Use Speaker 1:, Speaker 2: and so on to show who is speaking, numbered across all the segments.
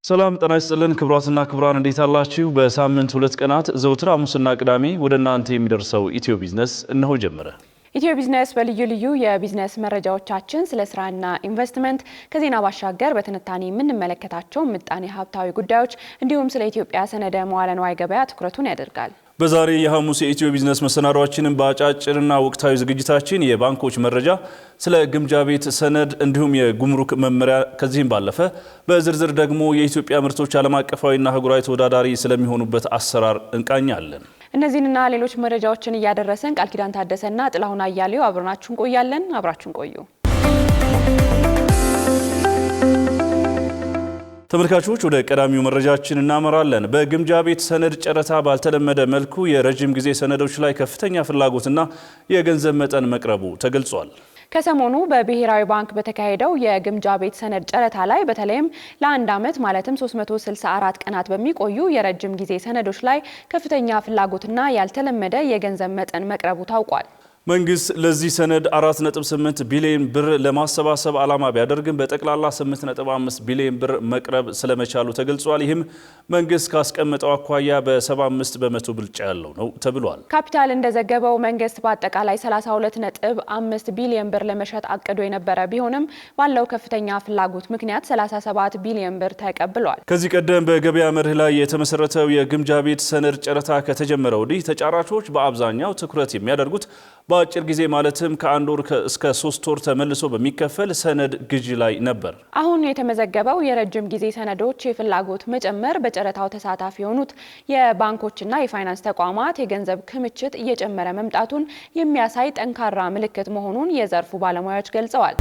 Speaker 1: ሰላም ጤና ይስጥልን ክቡራትና ክቡራን እንዴት አላችሁ? በሳምንት ሁለት ቀናት ዘውትር ሐሙስና ቅዳሜ ወደ እናንተ የሚደርሰው ኢትዮ ቢዝነስ እነሆ ጀመረ።
Speaker 2: ኢትዮ ቢዝነስ በልዩ ልዩ የቢዝነስ መረጃዎቻችን ስለ ስራና ኢንቨስትመንት ከዜና ባሻገር በትንታኔ የምንመለከታቸው ምጣኔ ሀብታዊ ጉዳዮች እንዲሁም ስለ ኢትዮጵያ ሰነደ መዋለ ንዋይ ገበያ ትኩረቱን ያደርጋል። በዛሬ የሐሙስ የኢትዮ ቢዝነስ መሰናዷችንን በአጫጭርና ወቅታዊ ዝግጅታችን የባንኮች መረጃ፣ ስለ ግምጃ ቤት ሰነድ እንዲሁም የጉምሩክ መመሪያ ከዚህም ባለፈ በዝርዝር ደግሞ የኢትዮጵያ ምርቶች ዓለም አቀፋዊና አህጉራዊ ተወዳዳሪ ስለሚሆኑበት አሰራር እንቃኛለን። እነዚህንና ሌሎች መረጃዎችን እያደረሰን ቃል ኪዳን ታደሰና ጥላሁን አያሌው አብረናችሁ እንቆያለን። አብራችሁን ቆዩ። ተመልካቾች ወደ ቀዳሚው መረጃችን እናመራለን። በግምጃ ቤት ሰነድ ጨረታ ባልተለመደ መልኩ የረጅም ጊዜ ሰነዶች ላይ ከፍተኛ ፍላጎትና የገንዘብ መጠን መቅረቡ ተገልጿል። ከሰሞኑ በብሔራዊ ባንክ በተካሄደው የግምጃ ቤት ሰነድ ጨረታ ላይ በተለይም ለአንድ ዓመት ማለትም 364 ቀናት በሚቆዩ የረጅም ጊዜ ሰነዶች ላይ ከፍተኛ ፍላጎትና ያልተለመደ የገንዘብ መጠን መቅረቡ ታውቋል። መንግስት ለዚህ ሰነድ 4.8 ቢሊዮን ብር ለማሰባሰብ ዓላማ ቢያደርግም በጠቅላላ 8.5 ቢሊዮን ብር መቅረብ ስለመቻሉ ተገልጿል። ይህም መንግስት ካስቀመጠው አኳያ በ75 በመቶ ብልጫ ያለው ነው ተብሏል። ካፒታል እንደዘገበው መንግስት በአጠቃላይ 32.5 ቢሊዮን ብር ለመሸጥ አቅዶ የነበረ ቢሆንም ባለው ከፍተኛ ፍላጎት ምክንያት 37 ቢሊዮን ብር ተቀብሏል። ከዚህ ቀደም በገበያ መርህ ላይ የተመሰረተው የግምጃ ቤት ሰነድ ጨረታ ከተጀመረ ወዲህ ተጫራቾች በአብዛኛው ትኩረት የሚያደርጉት በአጭር ጊዜ ማለትም ከአንድ ወር እስከ 3 ወር ተመልሶ በሚከፈል ሰነድ ግዢ ላይ ነበር። አሁን የተመዘገበው የረጅም ጊዜ ሰነዶች የፍላጎት መጨመር በጨረታው ተሳታፊ የሆኑት የባንኮችና የፋይናንስ ተቋማት የገንዘብ ክምችት እየጨመረ መምጣቱን የሚያሳይ ጠንካራ ምልክት መሆኑን የዘርፉ ባለሙያዎች ገልጸዋል።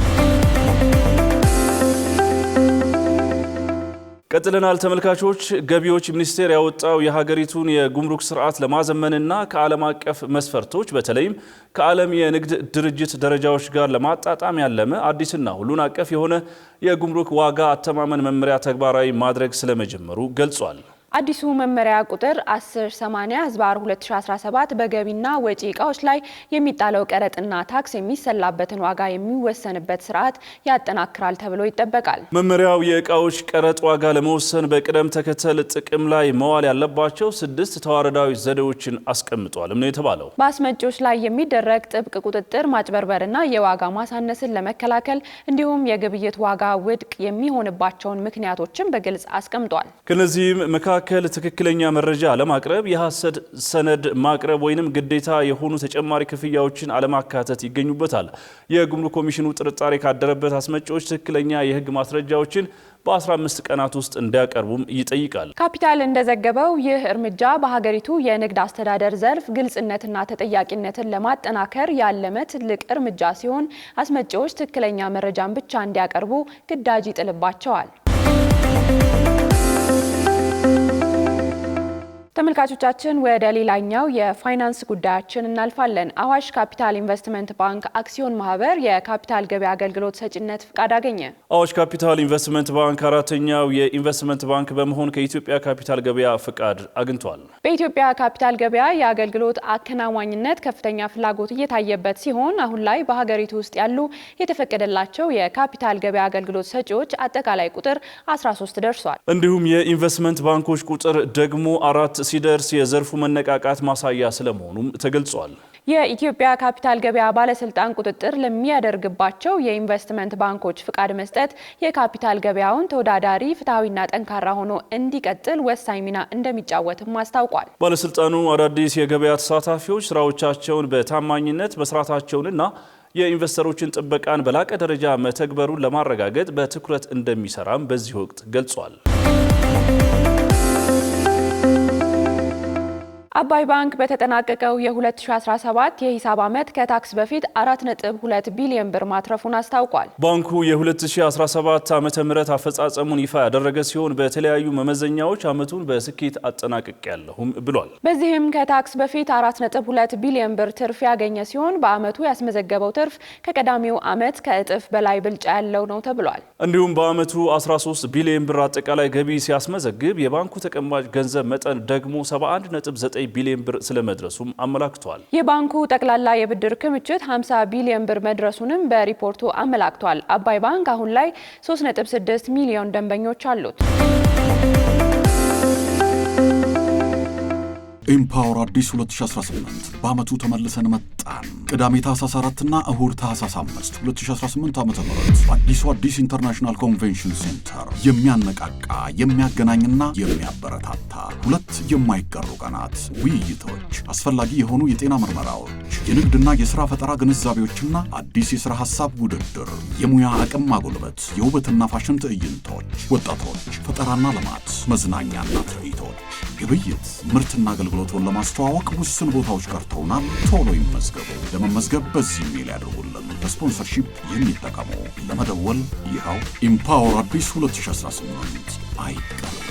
Speaker 2: ቀጥለናል ተመልካቾች። ገቢዎች ሚኒስቴር ያወጣው የሀገሪቱን የጉምሩክ ስርዓት ለማዘመንና ከዓለም አቀፍ መስፈርቶች በተለይም ከዓለም የንግድ ድርጅት ደረጃዎች ጋር ለማጣጣም ያለመ አዲስና ሁሉን አቀፍ የሆነ የጉምሩክ ዋጋ አተማመን መመሪያ ተግባራዊ ማድረግ ስለመጀመሩ ገልጿል። አዲሱ መመሪያ ቁጥር 1080/2017 በገቢና ወጪ ዕቃዎች ላይ የሚጣለው ቀረጥና ታክስ የሚሰላበትን ዋጋ የሚወሰንበት ስርዓት ያጠናክራል ተብሎ ይጠበቃል። መመሪያው የዕቃዎች ቀረጥ ዋጋ ለመወሰን በቅደም ተከተል ጥቅም ላይ መዋል ያለባቸው 6 ተዋረዳዊ ዘዴዎችን አስቀምጧልም ነው የተባለው። በአስመጪዎች ላይ የሚደረግ ጥብቅ ቁጥጥር፣ ማጭበርበርና የዋጋ ማሳነስን ለመከላከል እንዲሁም የግብይት ዋጋ ውድቅ የሚሆንባቸውን ምክንያቶችን በግልጽ አስቀምጧል። ከነዚህም መካከል ትክክለኛ መረጃ አለማቅረብ፣ የሐሰት ሰነድ ማቅረብ ወይንም ግዴታ የሆኑ ተጨማሪ ክፍያዎችን አለማካተት ይገኙበታል። የጉምሩክ ኮሚሽኑ ጥርጣሬ ካደረበት አስመጪዎች ትክክለኛ የሕግ ማስረጃዎችን በ15 ቀናት ውስጥ እንዲያቀርቡም ይጠይቃል። ካፒታል እንደዘገበው ይህ እርምጃ በሀገሪቱ የንግድ አስተዳደር ዘርፍ ግልጽነትና ተጠያቂነትን ለማጠናከር ያለመ ትልቅ እርምጃ ሲሆን አስመጪዎች ትክክለኛ መረጃን ብቻ እንዲያቀርቡ ግዳጅ ይጥልባቸዋል። ተመልካቾቻችን ወደ ሌላኛው የፋይናንስ ጉዳያችን እናልፋለን። አዋሽ ካፒታል ኢንቨስትመንት ባንክ አክሲዮን ማህበር የካፒታል ገበያ አገልግሎት ሰጪነት ፍቃድ አገኘ። አዋሽ ካፒታል ኢንቨስትመንት ባንክ አራተኛው የኢንቨስትመንት ባንክ በመሆን ከኢትዮጵያ ካፒታል ገበያ ፍቃድ አግኝቷል። በኢትዮጵያ ካፒታል ገበያ የአገልግሎት አከናዋኝነት ከፍተኛ ፍላጎት እየታየበት ሲሆን አሁን ላይ በሀገሪቱ ውስጥ ያሉ የተፈቀደላቸው የካፒታል ገበያ አገልግሎት ሰጪዎች አጠቃላይ ቁጥር 13 ደርሷል። እንዲሁም የኢንቨስትመንት ባንኮች ቁጥር ደግሞ 4 ሲደርስ የዘርፉ መነቃቃት ማሳያ ስለመሆኑም ተገልጿል። የኢትዮጵያ ካፒታል ገበያ ባለስልጣን ቁጥጥር ለሚያደርግባቸው የኢንቨስትመንት ባንኮች ፍቃድ መስጠት የካፒታል ገበያውን ተወዳዳሪ፣ ፍትሐዊና ጠንካራ ሆኖ እንዲቀጥል ወሳኝ ሚና እንደሚጫወትም አስታውቋል። ባለስልጣኑ አዳዲስ የገበያ ተሳታፊዎች ስራዎቻቸውን በታማኝነት መስራታቸውንና የኢንቨስተሮችን ጥበቃን በላቀ ደረጃ መተግበሩን ለማረጋገጥ በትኩረት እንደሚሰራም በዚህ ወቅት ገልጿል። አባይ ባንክ በተጠናቀቀው የ2017 የሂሳብ ዓመት ከታክስ በፊት 4.2 ቢሊዮን ብር ማትረፉን አስታውቋል። ባንኩ የ2017 ዓመተ ምህረት አፈጻጸሙን ይፋ ያደረገ ሲሆን በተለያዩ መመዘኛዎች ዓመቱን በስኬት አጠናቅቄያለሁም ብሏል። በዚህም ከታክስ በፊት 4.2 ቢሊዮን ብር ትርፍ ያገኘ ሲሆን በዓመቱ ያስመዘገበው ትርፍ ከቀዳሚው ዓመት ከእጥፍ በላይ ብልጫ ያለው ነው ተብሏል። እንዲሁም በዓመቱ 13 ቢሊዮን ብር አጠቃላይ ገቢ ሲያስመዘግብ የባንኩ ተቀማጭ ገንዘብ መጠን ደግሞ 71.9 ቢሊዮን ብር ስለመድረሱም አመላክቷል። የባንኩ ጠቅላላ የብድር ክምችት 50 ቢሊዮን ብር መድረሱንም በሪፖርቱ አመላክቷል። አባይ ባንክ አሁን ላይ 3.6 ሚሊዮን ደንበኞች አሉት።
Speaker 3: ኤምፓወር አዲስ 2018 በአመቱ ተመልሰን መጣን። ቅዳሜ ታህሳስ 4 እና እሁድ ታህሳስ 5 2018 ዓ.ም በአዲሱ አዲስ ኢንተርናሽናል ኮንቬንሽን ሴንተር የሚያነቃቃ የሚያገናኝና የሚያበረታታ ሁለት የማይቀሩ ቀናት ውይይቶች፣ አስፈላጊ የሆኑ የጤና ምርመራዎች፣ የንግድና የሥራ ፈጠራ ግንዛቤዎችና አዲስ የሥራ ሐሳብ ውድድር፣ የሙያ አቅም ማጎልበት፣ የውበትና ፋሽን ትዕይንቶች፣ ወጣቶች፣ ፈጠራና ልማት፣ መዝናኛና ትርኢቶች፣ ግብይት፣ ምርትና አገልግሎቱን ለማስተዋወቅ ውስን ቦታዎች ቀርተውናል። ቶሎ ይመዝገቡ። ለመመዝገብ በዚህ ሜል ያድርጉልን። ለስፖንሰርሺፕ የሚጠቀሙ ለመደወል ይኸው ኤምፓወር አዲስ 2018 አይቀርም።